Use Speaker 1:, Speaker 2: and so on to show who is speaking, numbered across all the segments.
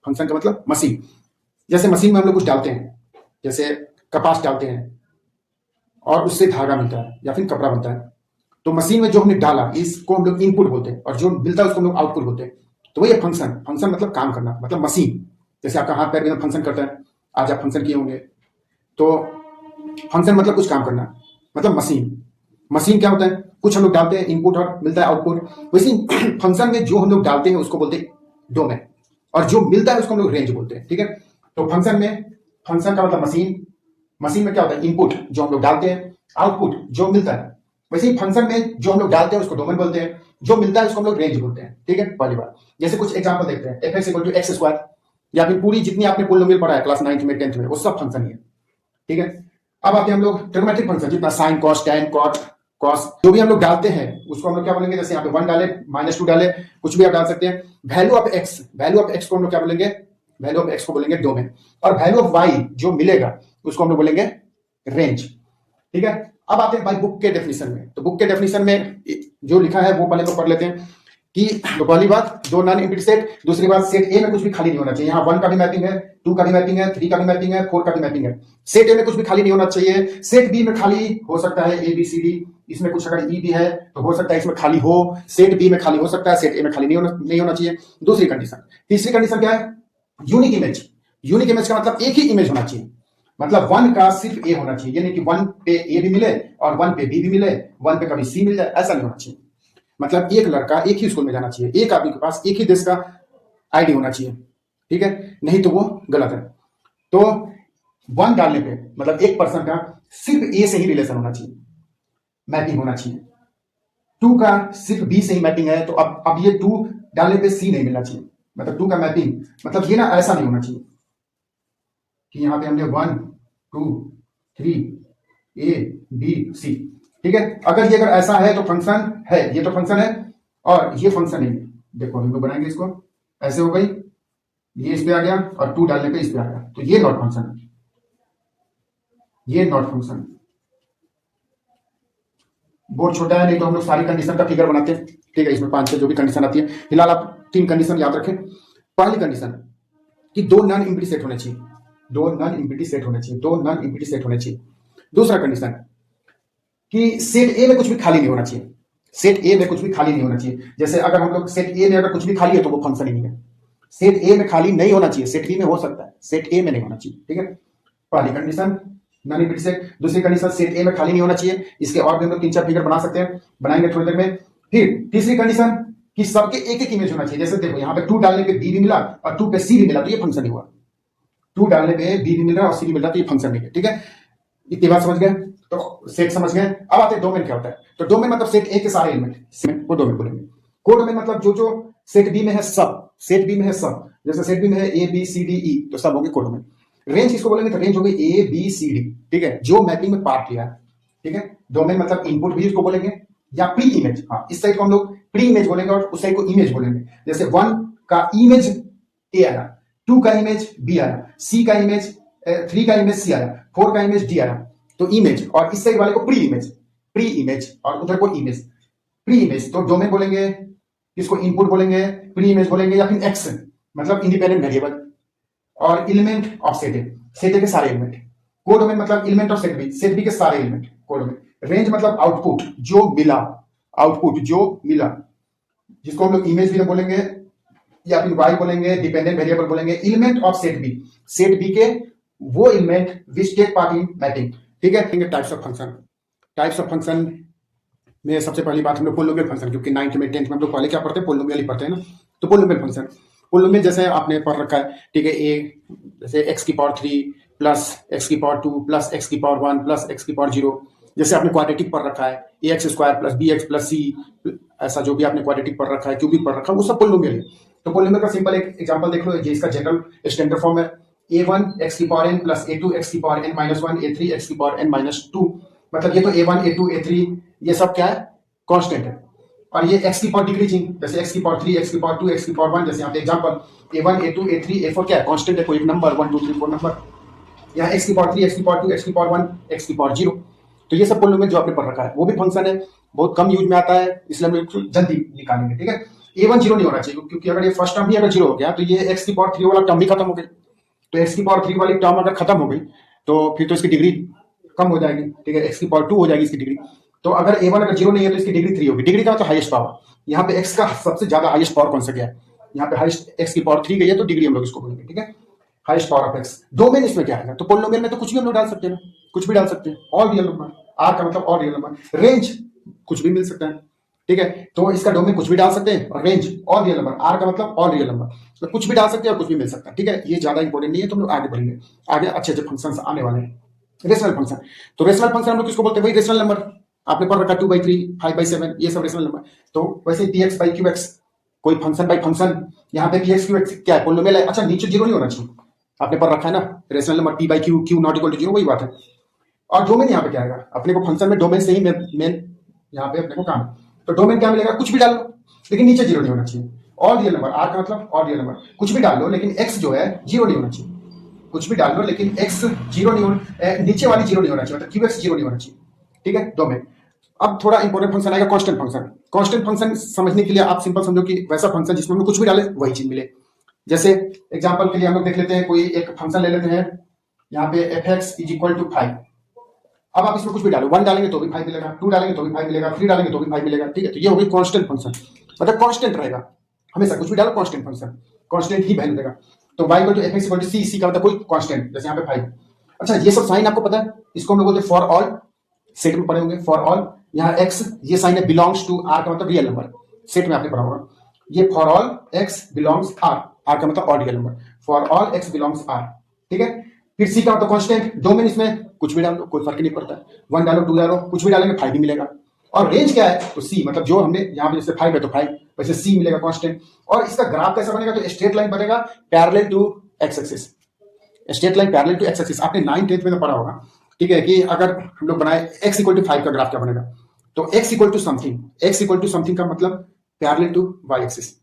Speaker 1: Function का मतलब machine. जैसे मशीन में हम लोग कुछ डालते हैं, जैसे कपास डालते हैं और उससे धागा मिलता है या फिर कपड़ा बनता है, तो मशीन में जो हमने डाला इसको हम लोग इनपुट बोलते हैं और जो मिलता है उसको हम लोग आउटपुट बोलते हैं। तो वही है फंक्शन। फंक्शन मतलब काम करना, मतलब मशीन। जैसे आपका हाथ पैर में फंक्शन करता है, आज आप फंक्शन किए होंगे, तो फंक्शन मतलब कुछ काम करना, मतलब मशीन। मशीन क्या होता है, कुछ हम लोग डालते हैं इनपुट और मिलता है आउटपुट। वैसे फंक्शन में जो हम लोग डालते हैं उसको बोलते हैं डोमेन, और जो मिलता है उसको हम लोग रेंज बोलते हैं। ठीक है, तो फंक्शन में, फंक्शन का मतलब मशीन, मशीन में क्या होता है, इनपुट जो हम लोग डालते हैं, आउटपुट जो मिलता है। वैसे ही फंक्शन में जो हम लोग डालते हैं उसको डोमेन बोलते हैं, जो मिलता है उसको हम लोग रेंज बोलते हैं। ठीक है, पहली बात। जैसे कुछ एग्जांपल देखते हैं, F X equal to X square, या फिर पूरी जितनी आपने पोलिनोमियल पढ़ा है क्लास 9th में 10th में, वो सब फंक्शन ही है। ठीक है, अब आते हैं हम लोग ट्रिग्नोमेट्रिक फंक्शन, जितना sine cos tan cot cos जो भी हम लोग डालते हैं उसको हम लोग क्या बोलेंगे। जैसे यहाँ पे 1 डाले, -2 डाले, कुछ भी आप डाल सकते हैं। Value of x, value of x को हम लोग क्या बोलेंगे, वैल्यू ऑफ एक्स को बोलेंगे डोमेन, और वैल्यू ऑफ वाई जो मिलेगा उसको हम लोग बोलेंगे रेंज। ठीक है, अब आते हैं भाई बुक के डेफिनेशन में। तो बुक के डेफिनेशन में जो लिखा है वो पहले तो पढ़ लेते हैं कि तो पहली बात, दो नॉन एम्प्टी सेट। दूसरी बात, सेट ए में कुछ भी खाली नहीं होना चाहिए। यहाँ 1 का भी मैपिंग है, 2 का भी मैपिंग है, 3 का भी मैपिंग है, 4 का भी मैपिंग है। सेट ए में कुछ भी खाली नहीं होना चाहिए। सेट बी में खाली हो सकता है ए बी सी डी, इसमें कुछ अगर ई भी है तो हो सकता है इसमें खाली हो। सेट बी में खाली हो सकता है, सेट ए में खाली नहीं होना चाहिए। दूसरी कंडीशन। तीसरी कंडीशन क्या है, यूनिक इमेज। यूनिक इमेज का मतलब एक ही इमेज होना चाहिए, मतलब 1 का सिर्फ ए होना चाहिए, यानी कि 1 पे ए भी मिले और 1 पे बी भी मिले, 1 पे कभी सी मिल जाए, ऐसा नहीं होना चाहिए। मतलब एक लड़का एक ही स्कूल में जाना चाहिए, एक आदमी के पास एक ही देश का आईडी होना चाहिए। ठीक है, नहीं तो वो गलत है। तो 1 डालने पे मतलब एक पर्सन का सिर्फ ए से ही रिलेशन होना चाहिए, मैपिंग होना चाहिए। 2 का सिर्फ बी से ही मैपिंग है, तो अब ये 2 डालने पे सी नहीं मिलना चाहिए, मतलब 2 का मैपिंग, मतलब ये ना ऐसा नहीं होना चाहिए कि यहां पे हमने 1 2 3 ए बी सी। ठीक है, अगर ये अगर ऐसा है तो फंक्शन है, ये तो फंक्शन है और ये फंक्शन नहीं है। देखो हम लोग बनाएंगे इसको, ऐसे हो गई, ये इस पे आ गया और 2 डालने पे इस पे आ गया, तो ये नॉट फंक्शन है, ये नॉट फंक्शन। बोर्ड छोटा है, नहीं तो हम लोग सारी कंडीशन का फिगर बनाते हैं। ठीक है, इसमें 5-6 जो भी कंडीशन आती है, फिलहाल आप 3 कंडीशन याद रखें। पहली कंडीशन कि 2 नॉन एम्प्टी सेट होने चाहिए, 2 नॉन एम्प्टी सेट होने चाहिए, 2 नॉन एम्प्टी सेट होने चाहिए। दूसरा कंडीशन कि सेट ए में कुछ भी खाली नहीं होना चाहिए, सेट ए में कुछ भी खाली नहीं होना चाहिए। जैसे अगर हम लोग सेट ए में अगर कुछ भी खाली है तो वो फंक्शन ही नहीं है। सेट ए में खाली नहीं होना चाहिए, सेट बी में हो सकता है, सेट ए में नहीं होना चाहिए। ठीक है, पहली कंडीशन नॉन एम्प्टी सेट। दूसरी कंडीशन सेट ए में खाली नहीं होना चाहिए। इसके और भी हम लोग 3-4 फिगर बना सकते हैं, बनाएंगे थोड़ी देर में। फिर तीसरी कंडीशन कि सबके एक एक इमेज होना चाहिए। जैसे देखो यहाँ पे 2 डालने पे बी भी मिला और 2 पे सी भी मिला, तो ये फंक्शन नहीं हुआ। 2 डालने पे बी भी मिल रहा है और सी भी मिल रहा है, तो ये फंक्शन नहीं है। ठीक है, इतनी बात समझ गए, तो सेट समझ गए। अब आते हैं डोमेन क्या होता है। तो डोमेन मतलब सेट ए के सारे एलिमेंट को डोमेन बोलेंगे। को डोमेन मतलब जो जो सेट बी में है सब, सेट बी में है सब। जैसे सेट बी में है A B C D E, तो सब होंगे को डोमेन। रेंज किसको बोलेंगे, तो रेंज हो गई ए बी सी डी। ठीक है, जो मैपिंग में पार्ट किया है। ठीक है, डोमेन मतलब इनपुट भी इसको बोलेंगे या प्री इमेज। हाँ, इस साइड को हम लोग प्री इमेज बोलेंगे और उस साइड को इमेज बोलेंगे। जैसे 1 का इमेज ए आया, 2 का इमेज बी आया, सी का इमेज 3 का इमेज सी आया, 4 का इमेज डी आया, तो इमेज। और इस साइड वाले को प्री इमेज, प्री इमेज, और उधर को इमेज, प्री इमेज। तो डोमेन बोलेंगे, इसको इनपुट बोलेंगे, प्री इमेज बोलेंगे, या फिर एक्स मतलब इंडिपेंडेंट वेरिएबल, और element of set A, set ए के सारे एलिमेंट। को डोमेन मतलब एलिमेंट ऑफ सेट बी के सारे एलिमेंट, को डोमेन। रेंज मतलब आउटपुट जो मिला, आउटपुट जो मिला, जिसको हम लोग इमेज भी बोलेंगे या फिर वाई बोलेंगे, डिपेंडेंट वेरिएबल बोलेंगे, एलिमेंट ऑफ सेट बी के वो element which take part in mapping. ठीक है, types of function. Types of function में सबसे पहली बात हम लोग पोलिनोमियल फंक्शन, क्योंकि 9th में 10th में हम लोग पहले क्या पढ़ते हैं, पोलिनोमियल ही पढ़ते हैं ना। तो पोलिनोमियल फंक्शन, पोलिनोमियल जैसे आपने पढ़ रखा है। ठीक है, ए जैसे x की पावर 3 प्लस x की पावर 2 प्लस x की पावर 1 प्लस x की पावर 0। जैसे आपने क्वाड्रेटिक पढ़ रखा है, ax square plus bx plus c, ऐसा जो भी आपने क्वाड्रेटिक पढ़ रखा है, क्यूबिक पढ़ रखा है, वो सब पोलिनोमियल है। तो पोलिनोमियल का सिंपल एक एग्जांपल देख लो, ये इसका जनरल स्टैंडर्ड फॉर्म है। a1 x की power n plus a2 x की power n minus 1 a3 x की पावर n माइनस 2। मतलब ये तो a1 a2 a3 ये सब क्या है, कांस्टेंट है। और ये x की पावर डिक्रीजिंग, जैसे x की पावर 3 x की पावर 2 x की पावर 1। जैसे यहाँ पे example a1 a2 a3 a4 क्या है, कांस्टेंट है, कोई एक नंबर 1 2 3 4 नंबर। यहाँ x की पावर 3 x की पावर 2 x की पावर 1 x की पावर 0। तो ये सब पोलिनोमियल जो आपने पढ़ रखा है वो भी फंक्शन है, बहुत कम यूज में आता है, इसलिए हम लोग जल्दी निकालेंगे। ठीक है, A1 जीरो नहीं होना चाहिए, क्योंकि अगर ये फर्स्ट टर्म ही अगर जीरो हो गया तो ये x की पावर 3 वाला टर्म भी खत्म हो गई। तो x की पावर 3 वाली टर्म अगर खत्म हो गई तो फिर तो इसकी डिग्री कम हो जाएगी, ठीक है, x की पावर 2 हो जाएगी इसकी डिग्री। तो अगर A1 अगर जीरो नहीं है तो इसकी डिग्री 3 होगी। डिग्री का मतलब हाईएस्ट पावर, यहाँ पे x का सबसे ज्यादा हाईएस्ट पावर कौन सा गया है, यहाँ पे हाईएस्ट x की पावर 3 गई है तो डिग्री हम लोग इसको बोलेंगे, ठीक है, highest power of x। Domain इसमें क्या आएगा, तो पोलिनोमियल में तो कुछ भी हम लोग डाल सकते हैं ना, कुछ भी डाल सकते हैं, ऑल रियल नंबर, r का मतलब ऑल रियल नंबर, रेंज कुछ भी मिल सकता है, ठीक है, तो इसका डोमेन कुछ भी डाल सकते हैं और range all real number, R का मतलब ऑल रियल नंबर, तो कुछ भी डाल सकते हैं और कुछ भी मिल सकता है, ठीक है। ये ज्यादा इंपॉर्टेंट नहीं है, तो हम लोग आगे बढ़ेंगे, आगे अच्छे अच्छे फंक्शन आने वाले हैं। रेशनल फंक्शन, तो रेशनल फंक्शन हम लोग किसको बोलते हैं, वही रेशनल नंबर आपने पढ़ रखा 2/3 5/7, ये सब रेशनल नंबर। तो वैसे px by qx, कोई फंक्शन बाई फंक्शन, यहाँ पे px qx क्या है, पोलिनोमियल है, अच्छा नीचे जीरो नहीं होना चाहिए, आपने पढ़ रखा है ना, rational number p by q, q not equal to zero, वही बात है। और डोमेन यहाँ पे क्या आएगा, अपने को फंक्शन में डोमेन से ही मेन यहाँ पे अपने को काम, तो डोमेन क्या मिलेगा, कुछ भी डाल लो लेकिन नीचे जीरो नहीं होना चाहिए, ऑल रियल नंबर, आर का मतलब ऑल रियल नंबर, कुछ भी डाल लो लेकिन एक्स जो है जीरो नहीं होना चाहिए, कुछ भी डाल लो लेकिन एक्स जीरो नहीं होना, नीचे वाली जीरो नहीं होना चाहिए, मतलब क्यूएक्स जीरो नहीं होना चाहिए, ठीक है, डोमेन। अब थोड़ा इंपॉर्टेंट फंक्शन आएगा कांस्टेंट फंक्शन। कांस्टेंट फंक्शन समझने के लिए आप सिंपल समझो कि वैसा फंक्शन जिसमें हम कुछ भी डाले वही चीज मिले। जैसे एग्जांपल के लिए हम लोग देख लेते हैं, कोई एक फंक्शन ले लेते हैं, यहाँ पे fx इज इक्वल टू 5। अब आप इसमें कुछ भी डालो, 1 डालेंगे तो भी 5 मिलेगा, 2 डालेंगे तो भी 5 मिलेगा, 3 डालेंगे तो भी 5 मिलेगा, ठीक है, तो ये हो गई कांस्टेंट फंक्शन, मतलब कांस्टेंट रहेगा हमेशा, कुछ भी डालो कांस्टेंट फंक्शन, कांस्टेंट ही वैल्यू देगा। तो y equal to fx equal to c, c का मतलब कोई कांस्टेंट, जैसे यहाँ पे 5। अच्छा ये सब साइन आपको पता है, इसको हम लोग बोलते हैं फॉर ऑल, सेट में पढ़े होंगे फॉर ऑल, यहाँ x ये साइन है बिलोंग्स टू r का मतलब रियल नंबर, सेट में आपने पढ़ा होगा, ये for all x belongs r, r का मतलब all real number, for all x belongs r, ठीक है। फिर c का मतलब कांस्टेंट, डोमेन इसमें कुछ भी डालो कोई फर्क नहीं पड़ता, 1 डालो 2 डालो कुछ भी डालेंगे 5 ही मिलेगा। और रेंज क्या है, तो c मतलब जो हमने यहाँ पे जैसे 5 है तो 5, वैसे c मिलेगा कांस्टेंट। और इसका ग्राफ कैसा बनेगा, तो स्ट्रेट लाइन बनेगा parallel to X axis, straight line parallel to X axis, आपने 9th 10th में तो पढ़ा होगा, ठीक है, कि अगर हम लोग बनाए x इक्वल टू 5 का ग्राफ क्या बनेगा, तो x equal to something, x equal to something का मतलब parallel to y axis,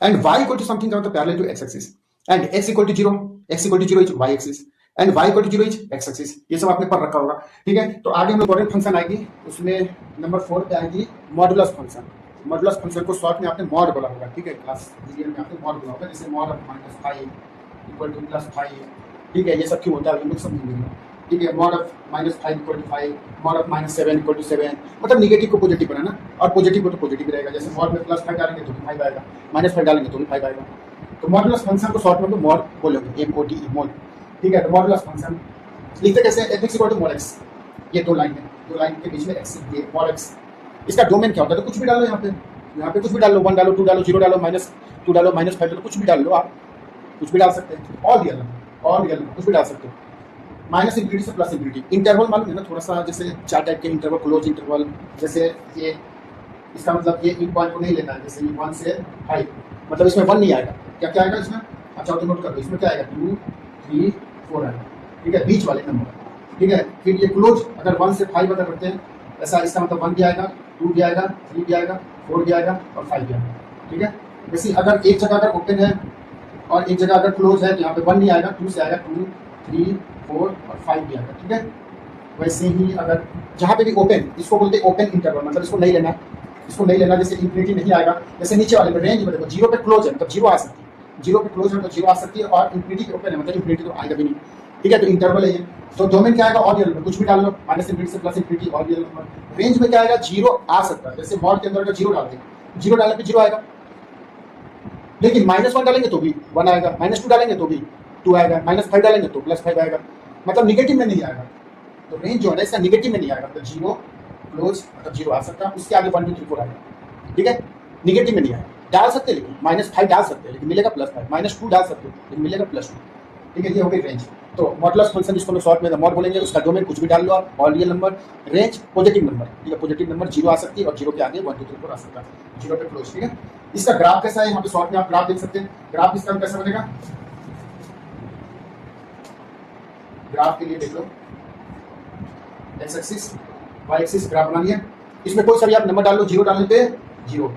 Speaker 1: and y equal to something का मतलब parallel to x axis, and x equal to 0, x equal to 0 is y axis, and y equal to 0 is x axis. ये सब आपने पढ़ रखा होगा, ठीक है। तो आगे हम लोग इंपॉर्टेंट फंक्शन आएगी, उसमें नंबर 4 पे आएगी मॉडुलस फंक्शन। मॉडुलस फंक्शन को शॉर्ट में आपने मॉड बोला होगा, ठीक है, क्लास में आपने मॉड बोला होगा, जैसे मॉड ऑफ -5 इक्वल टू +5, ठीक है, ये सब क्यों होता है हम लोग समझेंगे, ठीक है। Mod of -5 equal to 5, mod of -7 equal to 7, मतलब निगेटिव को पॉजिटिव बनाना, और पॉजिटिव को तो पॉजिटिव रहेगा, जैसे मॉड में +5 डालेंगे तो भी 5 आएगा, -5 डालेंगे तो भी 5 आएगा। तो मॉडुलस फंक्शन को शॉर्ट में मॉड बोलेंगे, MODE मॉड, ठीक है। तो मॉडुलस फंक्शन लिखते कैसे, fx equal to mod x, ये दो लाइन है, दो लाइन के बीच में x, ये मॉड x। इसका डोमेन क्या होता है, तो कुछ भी डालो, यहाँ पे कुछ भी डाल लो, 1 डालो 2 डालो 0 डालो -2 डालो -5 डालो, कुछ भी डाल लो, आप कुछ भी डाल सकते हैं, ऑल रियल नंबर कुछ भी डाल सकते हो, माइनस इंफिनिटी से प्लस इंफिनिटी। इंटरवल मालूम है ना, थोड़ा सा जैसे 4 टाइप के इंटरवल, क्लोज इंटरवल, जैसे ये इसका मतलब ये इन पॉइंट को नहीं लेना है, जैसे 1 से 5, मतलब इसमें 1 नहीं आएगा, क्या क्या आएगा इसमें, अच्छा तो नोट कर लो, इसमें क्या आएगा 2 3 4 आएगा, ठीक है, बीच वाले नंबर, ठीक है। फिर ये क्लोज अगर 1 से 5 अगर रखते हैं ऐसा, इसका मतलब 1 भी आएगा, 2 भी आएगा, 3 भी आएगा, 4 भी आएगा और 5 भी आएगा, ठीक है। जैसे अगर एक जगह अगर ओपन है और एक जगह अगर क्लोज है, तो यहाँ पे 1 नहीं आएगा, 2 से आएगा 2 3 4 और 5 भी आएगा, ठीक है। वैसे ही अगर जहाँ पे भी ओपन, इसको बोलते हैं ओपन इंटरवल, मतलब इसको नहीं लेना, इसको नहीं लेना, जैसे इंफिनिटी नहीं आएगा, जैसे नीचे वाले में रेंज में देखो 0 पे क्लोज है मतलब 0 आ सकती है, 0 पे क्लोज है तो 0 आ सकती है, और इंफिनिटी पे ओपन है मतलब इंफिनिटी तो आएगा भी नहीं, ठीक है। तो इंटरवल है ये, तो डोमेन क्या आएगा, ऑड रियल नंबर, कुछ भी डाल लो, माइनस इंफिनिटी से plus infinity, odd real number. Range में क्या आएगा, 0 आ सकता है, जैसे मॉड के अंदर अगर 0 डाल दें, 0 डालने पे 0 आएगा, लेकिन -1 डालेंगे तो भी 1 आएगा, -2 डालेंगे तो भी 2 आएगा, -5 डालेंगे तो +5 आएगा, मतलब निगेटिव में नहीं आएगा। तो रेंज जो है ना इसका निगेटिव में नहीं आएगा, मतलब 0 क्लोज मतलब 0 आ सकता है, उसके आगे 1 2 3 4 आएगा, ठीक है, निगेटिव में नहीं आएगा। डाल सकते हैं लेकिन -5 डाल सकते हैं लेकिन मिलेगा +5, -2 डाल सकते हैं लेकिन मिलेगा +2, ठीक है, ये हो गई रेंज। तो मॉडुलस फंक्शन जिसको हम शॉर्ट में मॉड बोलेंगे, उसका डोमेन कुछ भी डाल लो आप, all real number, range positive number, ठीक है, पॉजिटिव नंबर 0 आ सकती है और 0 के आगे 1 2 3 4 आ सकता है, 0 पे क्लोज, ठीक है। इसका ग्राफ कैसा है, यहाँ पे शॉर्ट में आप ग्राफ देख सकते हैं, ग्राफ इसका कैसा बनेगा, ग्राफ के लिए देख लो, X axis Y axis graph बना लिया, इसमें कोई सा भी आप नंबर डाल लो, 0 डालने पे 0,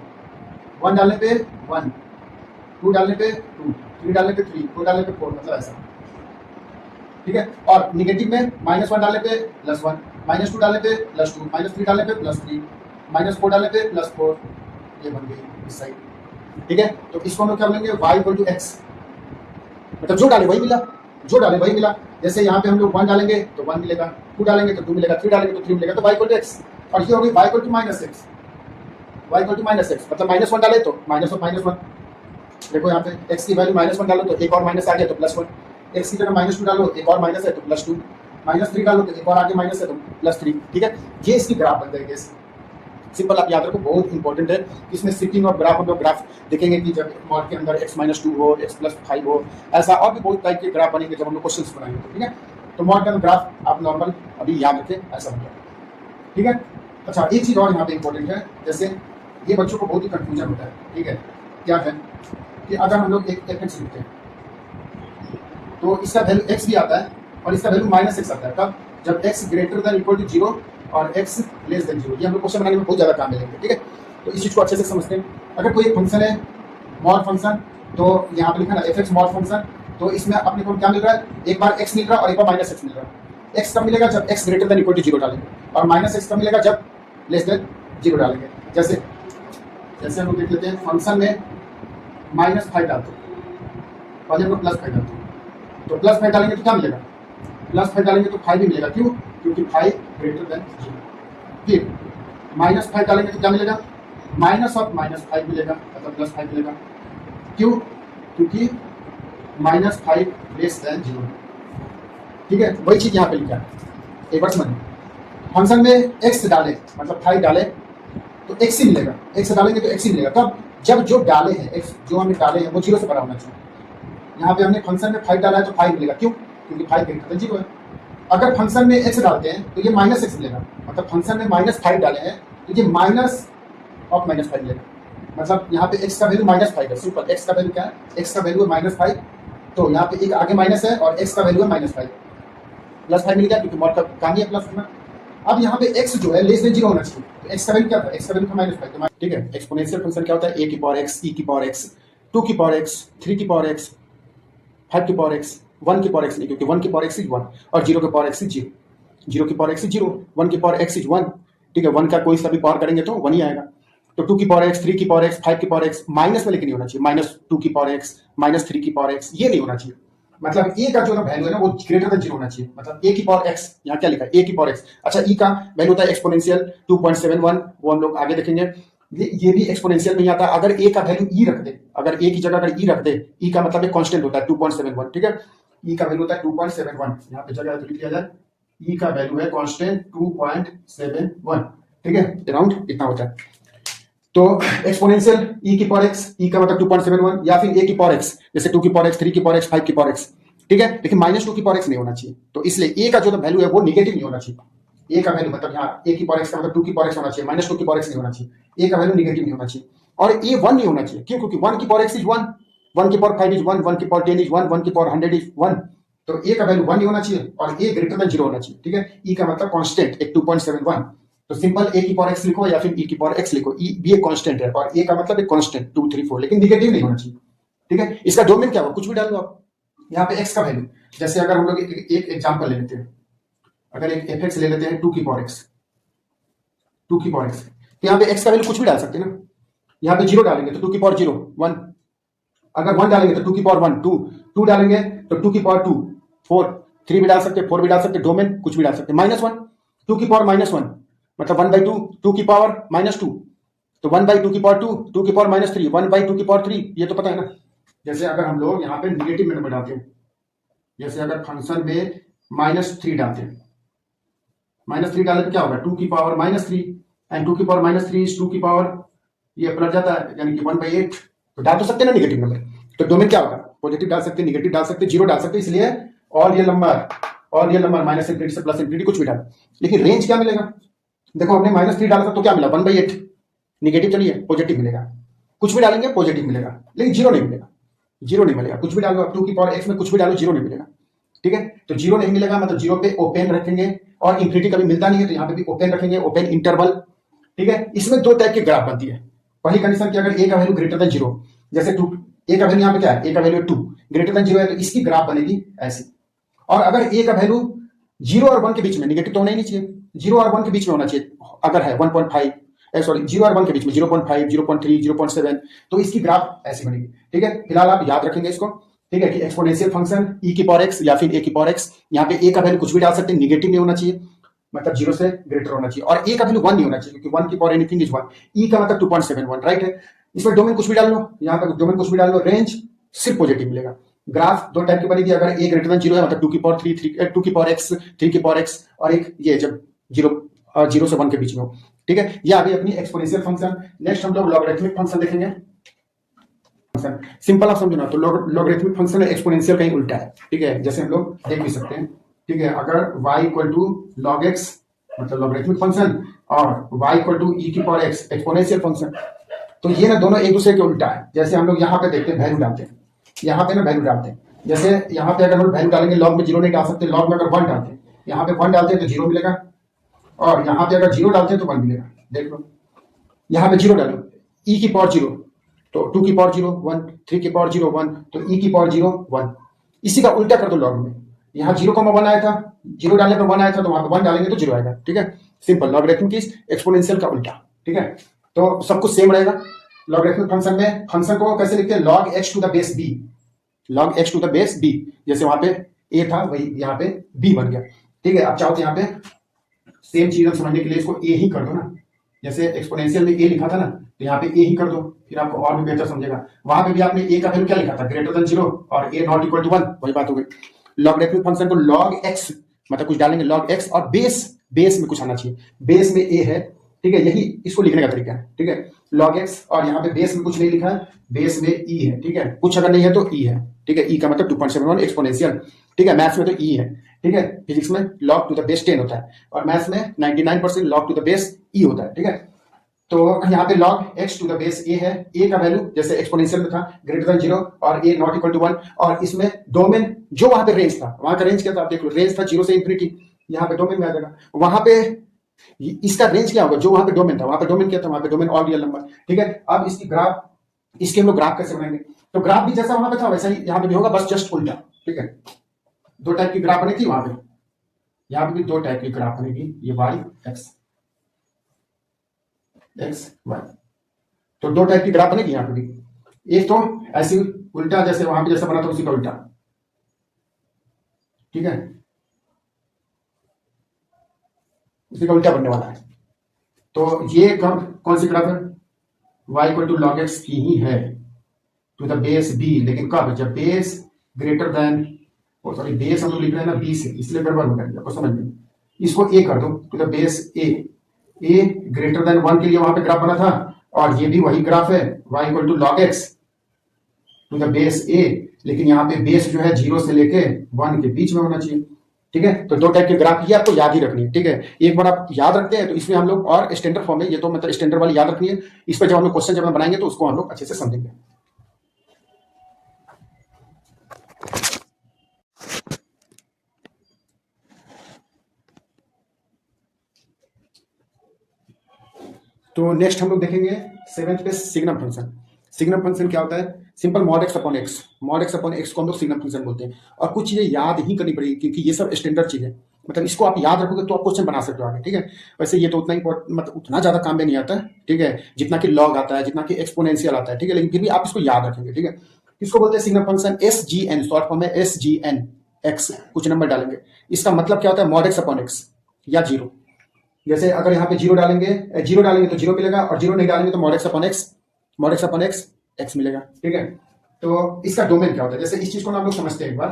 Speaker 1: 1 डालने पे 1, 2 डालने पे 2, 3 डालने पे 3, 4 डालने पे 4, मतलब ऐसा, ठीक है। और निगेटिव में -1 डालने पे +1, -2 डालने पे +2, -3 डालने पे +3, -4 डालने पे +4, ये बन गई इस साइड, ठीक है, तो इसको हम लोग क्या बोलेंगे, y इक्वल टू एक्स, मतलब जो डाले वही मिला, जो डाले वही मिला। जैसे यहाँ पे हम लोग 1 डालेंगे तो 1 मिलेगा, 2 डालेंगे तो 2 मिलेगा, 3 डालेंगे तो 3 मिलेगा, तो y इक्वल टू एक्स। और ये हो गई y equal to minus X, y equal to minus X, मतलब -1 डाले तो माइनस ऑफ -1। देखो यहाँ पे x की वैल्यू -1 डालो तो एक और माइनस आ गया तो +1, x की जगह -2 डालो एक और माइनस है तो +2, -3 डालो तो एक और आगे माइनस है तो +3। ठीक है, ये इसकी ग्राफ बन जाएगी। सिंपल, आप याद रखो, बहुत इंपॉर्टेंट है। इसमें शिफ्टिंग ऑफ ग्राफ, हम लोग ग्राफ देखेंगे कि जब मॉड के अंदर x-2 हो, x+5 हो, ऐसा और भी बहुत टाइप के ग्राफ बनेंगे जब हम लोग क्वेश्चंस बनाएंगे। तो ठीक है, तो मॉड का ग्राफ आप नॉर्मल अभी याद रखें, ऐसा हो जाए। ठीक है, अच्छा एक चीज़ और यहाँ पे इंपॉर्टेंट है, जैसे ये बच्चों को बहुत ही कंफ्यूजन होता है। ठीक है, क्या है कि अगर हम लोग एक एफ लिखते हैं तो इसका वैल्यू x भी आता है और इसका वैल्यू -x आता है। कब? जब x greater than equal to 0 और x लेस देन 0। ये हम लोग क्वेश्चन बनाने में बहुत ज़्यादा काम मिलेंगे। ठीक है, तो इस चीज़ को अच्छे से समझते हैं। अगर कोई एक फंक्शन है मॉड फंक्शन, तो यहाँ पे लिखा ना एफ एक्स मॉड फंक्शन, तो इसमें अपने को क्या मिल रहा है, एक बार x मिल रहा है और एक बार -x मिल रहा है। x कब मिलेगा? जब x greater than equal to 0 डालेंगे, और -x कब मिलेगा? जब लेस देन 0 डालेंगे। जैसे हम लोग देख लेते हैं, फंक्शन में -5 डालते हैं, पहले हम लोग +5 डालते हैं, तो +5 डालेंगे तो क्या मिलेगा? +5 डालेंगे तो 5 भी मिलेगा। क्यों? क्योंकि 5 ग्रेटर देन 0। फिर -5 डालेंगे तो क्या मिलेगा? माइनस ऑफ -5 मिलेगा, मतलब +5 मिलेगा। क्यों? क्योंकि -5 लेस देन 0। ठीक है, वही चीज़ यहाँ पे लिखा है। एक बार समझिए, फंक्शन में x डाले मतलब 5 डाले तो x ही मिलेगा, x डालेंगे तो x ही मिलेगा। तब जब जो डाले हैं x, जो हमने डाले हैं वो 0 से बड़ा होना चाहिए। यहाँ पे हमने फंक्शन में 5 डाला है तो 5 मिलेगा। क्यों? क्योंकि 5 ग्रेटर देन 0 है। अगर फंक्शन में x डालते हैं तो ये -x मिलेगा, मतलब फंक्शन में -5 डाले हैं तो ये माइनस ऑफ -5 मिलेगा। मतलब यहाँ पे x का वैल्यू -5 है। सिंपल, x का वैल्यू क्या है? x का वैल्यू है -5, तो यहाँ पे एक आगे माइनस है और x का वैल्यू है -5, +5 मिल गया क्योंकि मॉड का काम ही है प्लस करना। अब यहाँ पे x जो है लेस देन 0 होना चाहिए, तो x का वैल्यू क्या था? x का वैल्यू था -5। तो ठीक है, एक्सपोनेंशियल फंक्शन क्या होता है? a की पावर x, e की पावर x, 2 की पावर x, 3 की पावर x, 5 की पावर x, 1 की पावर x नहीं, क्योंकि 1 की पावर x इज 1 और 0 की पावर x इज 0, 0 की पावर x इज 0, 1 की पावर x इज 1। ठीक है, 1 का कोई सा भी पावर करेंगे तो 1 ही आएगा। तो 2 की पावर x, 3 की पावर x, 5 की पावर x, माइनस में लेकिन नहीं होना चाहिए, -2 की पावर x, -3 की पावर x, ये नहीं होना चाहिए। मतलब ए का जो वैल्यू है ना वो ग्रेटर देन 0 होना चाहिए। मतलब ए की पावर x, यहाँ क्या लिखा है? ए की पावर x। अच्छा, ई का वैल्यू होता है एक्सपोनेंशियल 2.71, वो हम लोग आगे देखेंगे। ये भी एक्सपोनेंशियल नहीं आता। अगर ए का वैल्यू ई रख दे, अगर ए की जगह अगर ई रख दे, ई का मतलब एक कांस्टेंट होता है 2.71। ठीक है, ई का वैल्यू होता है 2.71, यहाँ पे जगह तो लिख लिया जाए, ई का वैल्यू है कांस्टेंट 2.71। ठीक है, अराउंड इतना होता है। तो एक्सपोनेंशियल e की पावर x, e का मतलब 2.71, या फिर a की पावर x, जैसे 2 की पावर x, 3 की पावर x, 5 की पावर x। ठीक है, लेकिन -2 की पावर x नहीं होना चाहिए। तो इसलिए a का जो वैल्यू है वो निगेटिव नहीं होना चाहिए। a का वैल्यू मतलब यहाँ a की पावर x का मतलब 2 की पावर x होना चाहिए, -2 की पावर x नहीं होना चाहिए। a का वैल्यू निगेटिव नहीं होना चाहिए। और a 1 नहीं होना चाहिए। क्यों? क्योंकि 1 की पावर x इज 1, 1 की पावर 5 इज 1, 1 की पावर 10 इज 1, 1 की पावर 100 इज 1। तो a का वैल्यू 1 नहीं होना चाहिए और a ग्रेटर देन 0 होना चाहिए। ठीक है, e का मतलब कांस्टेंट एक 2.71। तो सिंपल a की पावर x लिखो या फिर e की पावर x लिखो, e भी एक कांस्टेंट है और a का मतलब एक कांस्टेंट 2, 3, 4, लेकिन निगेटिव नहीं होना चाहिए। ठीक है, इसका डोमेन क्या होगा? कुछ भी डाल दो आप। यहाँ पे x का वैल्यू, जैसे अगर हम लोग एक एग्जांपल ले लेते हैं, अगर एक fx ले लेते हैं 2 की पावर x, 2 की पावर x, तो यहाँ पे x का वैल्यू कुछ भी डाल सकते हैं ना। यहाँ पे 0 डालेंगे तो 2 की पावर 0, 1। अगर 1 डालेंगे तो 2 की पावर 1, 2, 2 डालेंगे तो 2 की पावर 2, 4, 3 भी डाल सकते, 4 भी डाल सकते, डोमेन कुछ भी डाल सकते। -1, 2 की पावर -1 मतलब 1/2, 2 की पावर -2, तो 1/2 की पावर 2, 2 की पावर -3, 1/2 की पावर 3, ये तो पता है ना। जैसे अगर हम लोग यहाँ पे निगेटिव में नंबर डालते हैं, जैसे अगर फंक्शन में -3 डालते हैं, -3 डाले तो क्या होगा? 2 की पावर -3 एंड 2 की पावर -3 इज 2 की पावर, ये पलट जाता है, यानी कि 1/8। तो डाल तो सकते हैं ना निगेटिव नंबर। तो डोमेन क्या होगा? पॉजिटिव डाल सकते, निगेटिव डाल सकते, 0 डाल सकते, इसलिए और रियल नंबर -∞ से +∞ कुछ भी डाल। लेकिन रेंज क्या मिलेगा? देखो, हमने -3 डाला था तो क्या मिला? 1/8, निगेटिव तो नहीं है, पॉजिटिव मिलेगा। कुछ भी डालेंगे पॉजिटिव मिलेगा, लेकिन 0 नहीं मिलेगा, 0 नहीं मिलेगा। कुछ भी डालो, 2 की पावर x में कुछ भी डालो, 0 नहीं मिलेगा। ठीक है, तो 0 नहीं मिलेगा, मतलब 0 पे ओपन रखेंगे, और इंफिनिटी कभी मिलता नहीं है तो यहाँ पे भी ओपन रखेंगे, ओपन इंटरवल। ठीक है, इसमें 2 टाइप की ग्राफ बनती है। पहली कंडीशन की, अगर a का वैल्यू ग्रेटर देन 0, जैसे 2, a का वैल्यू यहाँ पे क्या है? a का वैल्यू 2 ग्रेटर देन 0 है, तो इसकी ग्राफ बनेगी ऐसी। और अगर a का वैल्यू 0 और 1 के बीच में, निगेटिव तो होना ही नहीं चाहिए, 0 और 1 के बीच में होना चाहिए, अगर है 1.5, सॉरी 0 और 1 के बीच में 0.5, 0.3, 0.7, तो इसकी ग्राफ ऐसी बनेगी। ठीक है, फिलहाल आप याद रखेंगे इसको। ठीक है कि एक्सपोनेंशियल फंक्शन e की पावर x या फिर a की पावर x, यहाँ पे a का वैल्यू कुछ भी डाल सकते हैं, निगेटिव नहीं होना चाहिए, मतलब 0 से ग्रेटर होना चाहिए, और a का वैल्यू 1 नहीं होना चाहिए क्योंकि 1 की पावर एनीथिंग इज 1। e का मतलब 2.71, राइट है। इसमें डोमेन कुछ भी डाल लो, यहाँ पे डोमेन कुछ भी डाल लो, रेंज सिर्फ पॉजिटिव मिलेगा। ग्राफ दो टाइप की बनेगी, अगर a ग्रेटर देन 0 है मतलब 2 की पावर 3, 2 की पावर x, 3 की पावर x, और एक ये जब 0 से 1 के बीच में हो। ठीक है, ये आ गई अपनी एक्सपोनेंशियल फंक्शन। नेक्स्ट हम लोग लॉगरिथमिक फंक्शन देखेंगे। सिंपल आप समझो ना, तो लॉगरिथमिक फंक्शन एक्सपोनेंशियल कहीं उल्टा है। ठीक है, जैसे हम लोग देख भी सकते हैं। ठीक है, अगर y equal to log x मतलब लॉगरिथमिक फंक्शन और y इक्वल टू e की पावर x एक्सपोनेंशियल फंक्शन, तो ये ना दोनों एक दूसरे के उल्टा है। जैसे हम लोग यहाँ पे देखते हैं वैल्यू डालते हैं, यहाँ पे ना वैल्यू डालते हैं, जैसे यहाँ पे अगर हम वैल्यू डालेंगे लॉग में 0 नहीं डाल सकते, लॉग में अगर 1 डालते हैं, यहाँ पे 1 डालते हैं तो 0 मिलेगा, और यहाँ पे अगर 0 डालते हैं तो 1 मिलेगा। देख लो, यहाँ पे 0 डालो, e की पावर 0 तो 2 की पावर 0 1, 3 की पावर 0 1, तो e की पावर 0 1। इसी का उल्टा कर दो लॉग में, यहाँ 0,1 आया था, 0 डालने पर 1 आया था, तो वहां पर 1 डालेंगे तो 0 आएगा। ठीक है, सिंपल लॉगरिथमिक की एक्सपोनेंशियल का उल्टा। ठीक है, तो सब कुछ सेम रहेगा। लॉगरिथमिक फंक्शन में फंक्शन को कैसे लिखते हैं, log x to the base b, log x to the base b, जैसे वहां पे a था वही यहाँ पे b बन गया। ठीक है, आप चाहो तो यहाँ पे सेम चीज समझने के लिए इसको a ही कर दो ना, जैसे एक्सपोनेंशियल में a लिखा था ना, तो यहाँ पे a ही कर दो, फिर आपको और भी बेहतर समझेगा। वहां पे भी आपने a का वैल्यू क्या लिखा था, ग्रेटर देन 0 और a नॉट इक्वल टू 1, वही बात हो गई। लॉगरिथमिक फंक्शन को log x मतलब कुछ डालेंगे log x, और बेस में कुछ आना चाहिए, बेस में a है। ठीक है, यही इसको लिखने का तरीका है। ठीक है, log x और यहाँ पे बेस में कुछ नहीं लिखा है, बेस में e है। ठीक है, कुछ अगर नहीं है तो e है। ठीक है, e का मतलब 2.71 एक्सपोनेंशियल। ठीक है, मैथ्स में तो e है। ठीक है, फिजिक्स में log टू द बेस 10 होता है, और मैथ्स में 99% log to the base e होता है। ठीक है, तो यहाँ पे log x to the base a है, a का वैल्यू जैसे एक्सपोनेंशियल में था ग्रेटर देन 0 और a नॉट इक्वल टू 1, और इसमें डोमेन जो वहां पे रेंज था, वहां का रेंज क्या था आप देख लो, रेंज था 0 से इंफिनिटी, यहाँ पे डोमेन में आ जाएगा। वहां पे इसका रेंज क्या होगा, जो वहां पे डोमेन था, वहां पे डोमेन क्या था, वहां पे डोमेन ऑड रियल नंबर। ठीक है, अब इसकी ग्राफ, इसके हम लोग ग्राफ कैसे बनाएंगे, तो ग्राफ भी जैसा वहां पे था वैसा ही यहाँ पे भी होगा, बस जस्ट उल्टा। ठीक है, दो टाइप की ग्राफ बनी थी वहां पे, यहाँ पे भी दो टाइप की ग्राफ बनेगी, ये y x y, तो दो टाइप की ग्राफ बनेगी यहाँ पे भी। एक तो ऐसी उल्टा, जैसे वहां पे जैसा बना था उसी का उल्टा। ठीक है, उसी का उल्टा बनने वाला है। तो ये कौन सी ग्राफ है, y equal to log X की ही है टू द बेस b, लेकिन कब, जब base greater than, sorry base हम लोग लिख रहे हैं ना b से, इसलिए गड़बड़ हो गया, आपको समझ में। इसको a कर दो to the base a greater than 1 के लिए वहां पे ग्राफ बना था, और ये भी वही ग्राफ है y equal to log x to the base a, लेकिन यहाँ पे बेस जो है 0 से लेके 1 के बीच में होना चाहिए। ठीक है, तो दो टाइप के ग्राफ ये आपको याद ही रखनी है। ठीक है, एक बार आप याद रखते हैं तो इसमें हम लोग, और स्टैंडर्ड फॉर्म है ये, तो मतलब स्टैंडर्ड वाली याद रखनी है, इस पर जब हम लोग क्वेश्चन जब हम बनाएंगे तो उसको हम लोग अच्छे से समझेंगे। तो नेक्स्ट हम लोग देखेंगे 7th पे सिग्नम फंक्शन। सिग्नम फंक्शन क्या होता है, simple mod x upon x, mod x upon x को हम लोग सिग्नम फंक्शन बोलते हैं। और कुछ चीजें याद ही करनी पड़ेगी क्योंकि ये सब स्टैंडर्ड चीज है, मतलब इसको आप याद रखोगे तो आप क्वेश्चन बना सकते हो आगे। ठीक है, वैसे ये तो उतना मतलब उतना ज्यादा काम में नहीं आता है। ठीक है, जितना कि लॉग आता है, जितना कि एक्सपोनेंशियल आता है। ठीक है, लेकिन फिर भी आप इसको याद रखेंगे। ठीक है, इसको बोलते हैं signum function, SGN short form है, SGN x, कुछ नंबर डालेंगे। इसका मतलब क्या होता है, मॉड एक्स अपॉन एक्स या 0। जैसे अगर यहाँ पे 0 डालेंगे तो 0 मिलेगा, और 0 नहीं डालेंगे तो mod x upon x x मिलेगा। ठीक है, तो इसका डोमेन क्या होता है, जैसे इस चीज को ना हम लोग समझते हैं एक बार।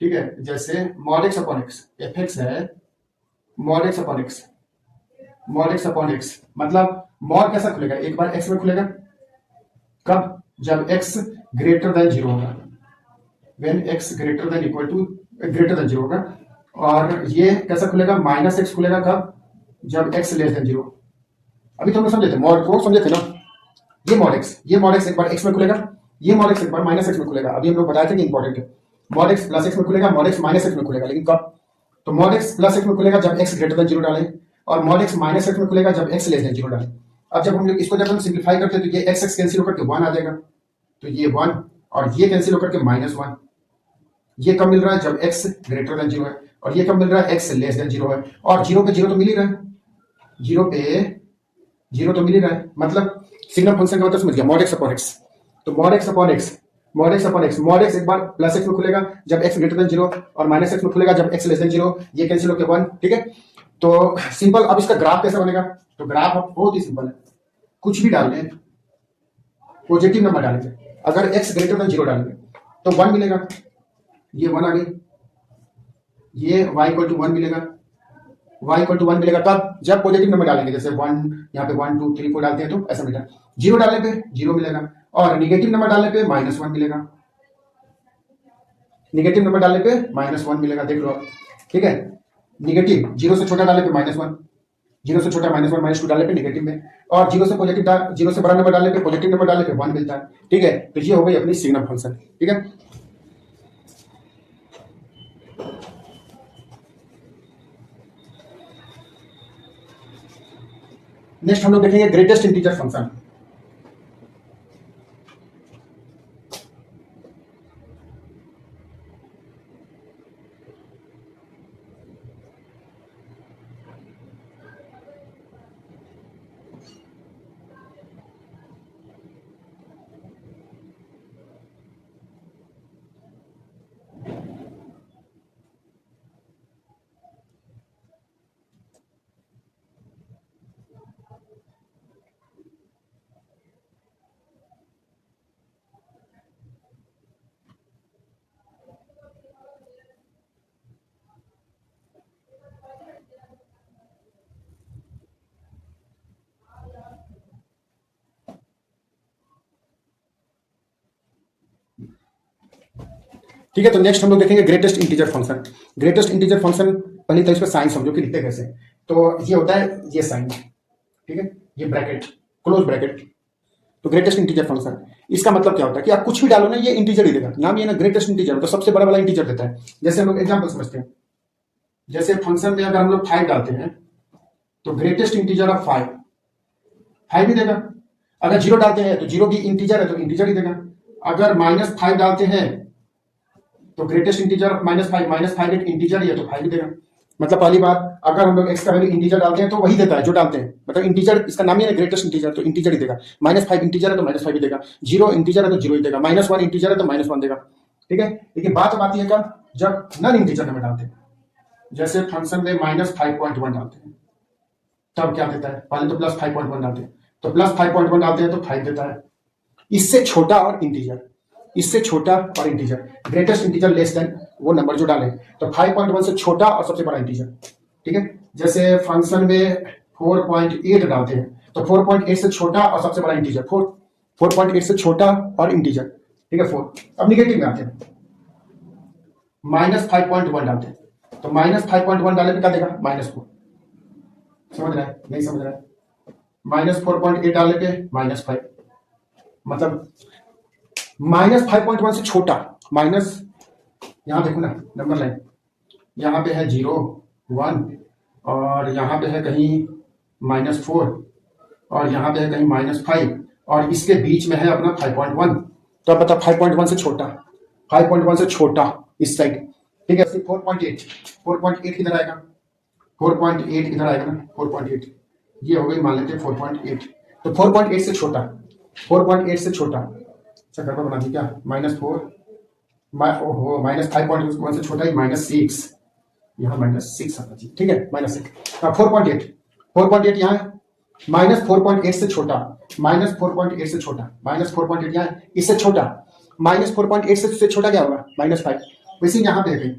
Speaker 1: ठीक है, जैसे mod x upon x, fx है मॉड एक्स अपॉन एक्स, मतलब मॉड कैसा खुलेगा, एक बार x में खुलेगा, कब, जब x ग्रेटर देन 0 होगा, when x greater than equal to greater than 0 होगा। और ये कैसा खुलेगा, माइनस एक्स खुलेगा, कब, जब x लेस देन 0। अभी तो हम समझे थे, मॉड को समझे थे ना, ये मॉड एक्स एक बार x में खुलेगा, ये मॉड एक्स एक बार माइनस एक्स में खुलेगा। अभी हम लोग बताए थे कि इंपॉर्टेंट है, मॉड एक्स प्लस एक्स में खुलेगा, मॉड एक्स माइनस एक्स में खुलेगा, लेकिन कब, तो मॉड एक्स प्लस एक्स में खुलेगा जब x ग्रेटर देन 0 डालें, और मॉड एक्स माइनस एक्स में खुलेगा जब x लेस देन 0 डालें। अब जब हम लोग इसको जब हम सिंप्लीफाई करते हैं तो ये x कैंसिल होकर के 1 आ जाएगा, तो ये 1 और ये कैंसिल होकर के -1। ये कब मिल रहा है, जब x ग्रेटर देन 0 है, और ये कब मिल रहा है, x लेस देन 0 है। और 0 पे 0 तो मिल ही रहा है, 0 पे जीरो तो मिल ही रहा है, मतलब सिग्नम फंक्शन का मतलब समझ गया, मॉड एक्स अपॉन एक्स। तो mod x upon x, mod x upon x, mod x एक बार प्लस एक्स में खुलेगा जब एक्स ग्रेटर देन जीरो, और माइनस एक्स में खुलेगा जब एक्स लेस देन जीरो, ये कैंसिल होकर वन। ठीक है, तो सिंपल। अब इसका ग्राफ कैसे बनेगा? तो ग्राफ अब बहुत ही सिंपल है, कुछ भी डाल दें, पॉजिटिव नंबर डालेंगे, अगर एक्स ग्रेटर देन जीरो डालेंगे तो वन मिलेगा, ये वन आ गई, ये y इक्वल टू वन मिलेगा, y इक्वल टू वन मिलेगा तब जब पॉजिटिव नंबर डालेंगे, जैसे वन, यहाँ पे 1 2 3 4 डालते हैं तो ऐसा मिलेगा। जीरो डालने पे जीरो मिलेगा, और निगेटिव नंबर डालने पे माइनस वन मिलेगा, निगेटिव नंबर डालने पे माइनस वन मिलेगा, देख लो आप। ठीक है, निगेटिव जीरो से छोटा डालने पे माइनस वन, जीरो से छोटा माइनस वन, माइनस टू डालने पे निगेटिव में, और जीरो से पॉजिटिव, जीरो से बड़ा नंबर डालने पे पॉजिटिव नंबर डालने पे वन मिलता है। ठीक है, तो ये हो गई अपनी सिग्नम फंक्शन। ठीक है, नेक्स्ट हम लोग देखेंगे ग्रेटेस्ट इंटीजर फंक्शन। ठीक है, तो नेक्स्ट हम लोग देखेंगे greatest integer function. Greatest integer function पहले तो इसका साइन समझो कि लिखते कैसे। तो ये होता है ये साइन, ठीक है, ये ब्रैकेट, क्लोज ब्रैकेट। तो ग्रेटेस्ट इंटीजर फंक्शन, इसका मतलब क्या होता है कि आप कुछ भी डालो ना, ये इंटीजर ही देगा। नाम ये ना ग्रेटेस्ट इंटीजर, तो सबसे बड़ा वाला इंटीजर देता है। जैसे हम लोग एग्जाम्पल समझते हैं, जैसे फंक्शन में अगर हम लोग 5 डालते हैं तो ग्रेटेस्ट इंटीजर ऑफ 5 ही देगा। अगर जीरो डालते हैं तो जीरो भी इंटीजर है तो इंटीजर ही देगा। अगर -5 डालते हैं तो ग्रेटेस्ट इंटीजर ऑफ -5 एक इंटीजर ही है तो 5 ही देगा। मतलब पहली बात, अगर हम लोग एक्स का वैल्यू इंटीजर डालते हैं तो वही देता है जो डालते हैं, मतलब इंटीजर, इसका नाम ही है ग्रेटेस्ट इंटीजर, तो इंटीजर ही देगा। -5 इंटीजर है तो -5 ही देगा, जीरो इंटीजर है तो जीरो ही देगा, -1 इंटीजर है तो -1 देगा। ठीक है, लेकिन बात आती है कब, जब नन इंटीजर नंबर डालते हैं। जैसे फंक्शन में -5.1 डालते हैं तब क्या देता है, पहले तो +5.1 डालते हैं, तो +5.1 डालते हैं तो 5 देता है। इससे छोटा और इंटीजर, इससे छोटा और integer, greatest integer less than वो नंबर जो डाले, तो 5.1 से छोटा और सबसे बड़ा इंटीजर। ठीक है, जैसे फंक्शन में 4.8 डालते हैं तो 4.8 से छोटा और सबसे बड़ा इंटीजर 4.8 से छोटा और इंटीजर। ठीक है, 4। अब निगेटिव में आते हैं, -5.1 डालते हैं तो -5.1 डालने पे क्या देगा, -4। समझ रहा है, नहीं समझ रहा है? -4.8 डालने पे -5, मतलब -5.1 से छोटा, माइनस, यहां देखो ना नंबर लाइन, यहां पे है 0 1, और यहां पे है कहीं -4, और यहां पे है कहीं -5, और इसके बीच में है अपना 5.1। तो अब बता 5.1 से छोटा, 5.1 से छोटा इस साइड। ठीक है, 4.8 किधर आएगा, 4.8 इधर आएगा ना, 4.8 ये हो गई, मान लेते हैं 4.8। तो 4.8 से छोटा, 4.8 से छोटा, अच्छा गड़बड़ बना दी क्या, -4, ओहो, -5.1 से छोटा ही -6, यहाँ -6 आना चाहिए। ठीक है, -6, 4.8 यहाँ है, -4.8 से छोटा, -4.8 से छोटा, -4.8 यहाँ है, इससे छोटा, -4.8 से छोटा क्या होगा, -5। वैसे यहाँ पे है कहीं,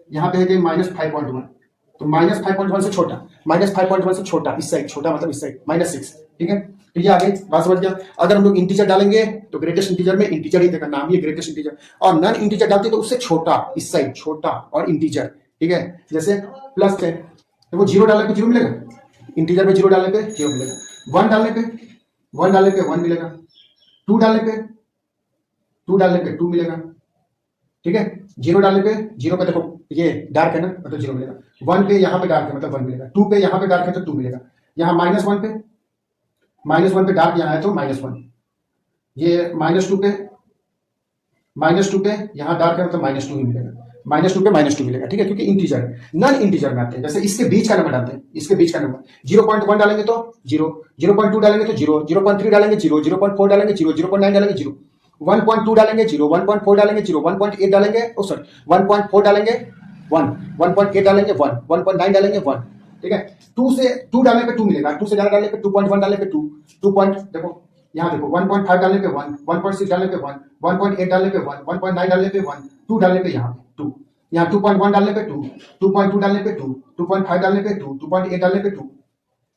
Speaker 1: यहाँ पे है कहीं -5.1, तो -5.1 से छोटा, -5.1 से छोटा इस साइड, छोटा मतलब इस साइड, -6। ठीक है, तो ये आ गई, बात समझ गया। अगर हम लोग इंटीजर डालेंगे तो ग्रेटेस्ट इंटीजर में इंटीजर ही देगा, नाम ही ग्रेटेस्ट इंटीजर, और नन इंटीजर डालते तो उससे छोटा इस साइड, छोटा और इंटीजर। ठीक है, जैसे प्लस है तो वो जीरो डालने पे जीरो मिलेगा, इंटीजर में जीरो डालने पे जीरो मिलेगा, 1 डालने पे 1 मिलेगा, 2 डालने पे 2 मिलेगा। ठीक है, जीरो डालने पे, जीरो पे देखो ये डार्क है ना, मतलब जीरो मिलेगा, 1 पे यहाँ पे डार्क है मतलब 1 मिलेगा, 2 पे यहाँ पे डार्क है तो 2 मिलेगा, यहाँ -1 पे, -1 पे डार्क यहाँ है तो -1, ये -2 पे यहाँ डार्क है मतलब -2 ही मिलेगा, -2 पे -2 मिलेगा, ठीक है, क्योंकि इंटीजर है। नॉन इंटीजर में आते हैं, जैसे इसके बीच का नंबर डालते हैं, इसके बीच का नंबर 0.1 डालेंगे तो 0, 0.2 डालेंगे तो 0, 0.3 डालेंगे 0, 0.4 डालेंगे 0, 0.9 डालेंगे 0, 1.2 डालेंगे 0, 1.4 डालेंगे 0, 1.8 डालेंगे 1.4 डालेंगे 1, 1.8 डालेंगे 1, 1.9 डालेंगे 1, ठीक है। 2 से 2 डालने पे 2 मिलेगा, 2 से ज्यादा डालने पे 2.1 डालने पे 2, 2 पॉइंट देखो यहाँ देखो 1.5 डालने पे 1, 1.6 डालने पे 1, 1.8 डालने पे 1, 1.9 डालने पे 1, 2 डालने पे यहाँ 2, यहाँ 2.1 डालने पे 2, 2.2 डालने पे 2, 2.5 डालने पे 2, 2.8 डालने पे 2,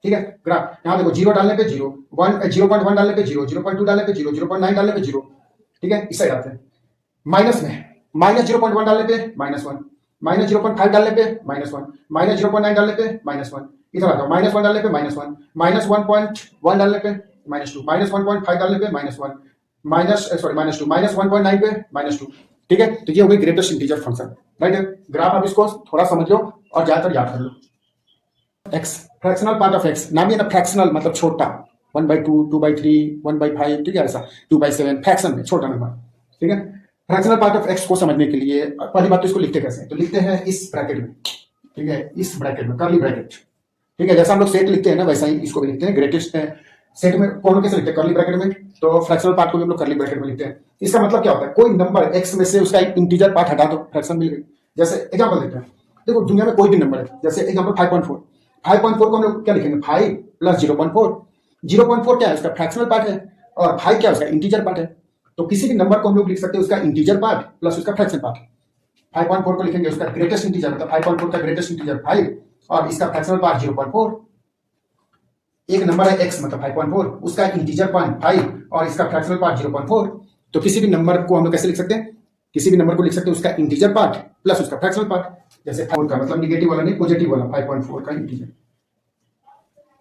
Speaker 1: ठीक है। ग्राफ यहाँ देखो 0 डालने पे 0, 0.1 डालने पे 0, 0.2 डालने पे 0, 0.9 डालने पे 0, ठीक है। इस साइड आते हैं माइनस में, -0.1 डालने पे -1, -0.5 डालने पे -1, -0.9 डालने पे -1, इधर आ जाओ -1 डालने पे -1, -1.1 डालने पे -2, -1.5 डालने पे -1, -2, -1.9 पे -2, ठीक है। तो ये हो गई ग्रेटेस्ट इंटीजर फंक्शन, राइट है। ग्राफ आप इसको थोड़ा समझ लो और ज्यादातर याद कर लो। X fractional part of X, नाम ही ना फ्रैक्शनल मतलब छोटा, 1/2, 2/3, 1/5, ठीक है, ऐसा 2/7 फ्रैक्शन में छोटा नंबर, ठीक है। फ्रैक्शनल पार्ट ऑफ एक्स को समझने के लिए पहली बात तो इसको लिखते कैसे हैं, तो लिखते हैं इस ब्रैकेट में, ठीक है, इस ब्रैकेट में कर्ली ब्रैकेट, ठीक है। जैसा हम लोग सेट लिखते हैं ना वैसा ही इसको भी लिखते हैं। ग्रेटेस्ट सेट में कौन कैसे लिखते हैं, कर्ली ब्रैकेट में, तो फ्रैक्शनल पार्ट को भी हम लोग कर्ली ब्रैकेट में लिखते हैं। इसका मतलब क्या होता है, कोई नंबर एक्स में से उसका एक इंटीजर पार्ट हटा दो, फ्रैक्शन मिल गई। जैसे एग्जांपल देते हैं, देखो दुनिया में कोई भी नंबर है, जैसे एग्जांपल 5.4, 5.4 को हम लोग क्या लिखेंगे, 5 प्लस 0.4, 0.4 क्या है, उसका फ्रैक्शनल पार्ट है, और 5 क्या है, उसका इंटीजर पार्ट है। तो किसी भी नंबर को हम लोग लिख सकते हैं उसका इंटीजर पार्ट प्लस उसका फ्रैक्शन पार्ट। 5.4 को लिखेंगे उसका ग्रेटेस्ट इंटीजर, मतलब 5.4 का ग्रेटेस्ट इंटीजर 5 और इसका फ्रैक्शनल पार्ट 0.4। एक नंबर है x मतलब 5.4, उसका इंटीजर पार्ट 5 और इसका फ्रैक्शनल पार्ट 0.4। तो किसी भी नंबर को हम लोग कैसे लिख सकते हैं, किसी भी नंबर को लिख सकते हैं उसका इंटीजर पार्ट प्लस उसका फ्रैक्शनल पार्ट। जैसे 4 का मतलब निगेटिव वाला नहीं, पॉजिटिव वाला 5.4 का इंटीजर,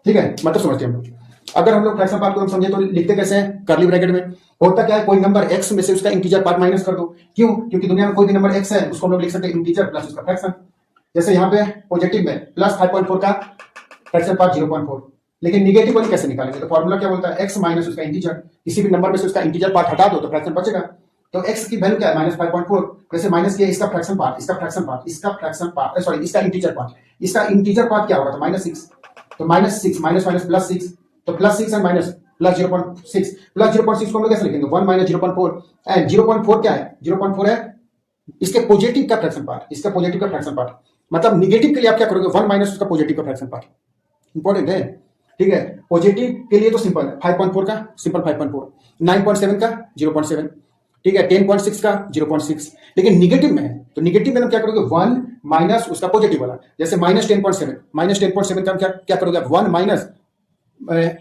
Speaker 1: ठीक है, मतलब समझते हैं हम लोग। अगर हम लोग फ्रैक्शनल पार्ट को हम समझे तो लिखते कैसे हैं, कर्ली ब्रैकेट में। होता क्या है, कोई नंबर x में से उसका इंटीजर पार्ट माइनस कर दो, क्यों, क्योंकि दुनिया में कोई भी नंबर x है उसको हम लोग लिख सकते हैं इंटीजर प्लस उसका फ्रैक्शन। जैसे यहाँ पे पॉजिटिव में प्लस 5.4 का फ्रैक्शन पार्ट 0.4, लेकिन निगेटिव वाली कैसे निकालेंगे, तो फॉर्मूला क्या बोलता है, x माइनस उसका इंटीजर, किसी भी नंबर में से उसका इंटीजर पार्ट हटा दो तो फ्रैक्शन बचेगा। तो x की वैल्यू क्या है, -5.4, वैसे माइनस किया इसका फ्रैक्शन पार्ट, इसका फ्रैक्शन पार्ट, इसका फ्रैक्शन पार्ट, सॉरी इसका इंटीजर पार्ट, इसका इंटीजर पार्ट क्या होगा, तो -6, तो -6 माइनस +6, तो +6 एंड माइनस प्लस 0.6, प्लस 0.6 को हम लोग कैसे लिखेंगे, 1 माइनस 0.4, एंड 0.4 क्या है, 0.4 है इसके पॉजिटिव का फ्रैक्शन पार्ट, इसका पॉजिटिव का फ्रैक्शन पार्ट, मतलब निगेटिव के लिए आप क्या करोगे, 1 माइनस उसका पॉजिटिव का फ्रैक्शन पार्ट, इंपॉर्टेंट है, ठीक है। पॉजिटिव के लिए तो सिंपल है, 5.4 का सिंपल 5.4, 9.7 का 0.7, ठीक है, 10.6 का 0.6, लेकिन निगेटिव में है तो निगेटिव में हम क्या करोगे, 1 माइनस उसका पॉजिटिव वाला, जैसे -10.7, -10.7 का हम क्या करोगे, 1 माइनस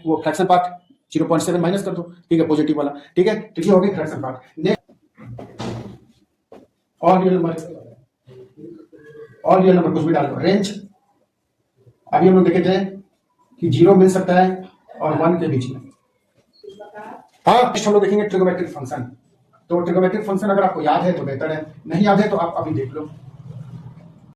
Speaker 1: वो फ्रैक्शन पार्ट 0.7 माइनस कर दो, ठीक है, पॉजिटिव वाला, ठीक है। तो ये हो गई फ्रैक्शन पार्ट। नेक्स्ट और रियल नंबर कुछ भी डाल दो, रेंज अभी हम लोग देखे थे कि 0 मिल सकता है और 1 के बीच में। हाँ, नेक्स्ट हम लोग देखेंगे ट्रिगोमेट्रिक फंक्शन। तो ट्रिगोमेट्रिक फंक्शन अगर आपको याद है तो बेहतर है, नहीं याद है तो आप अभी देख लो।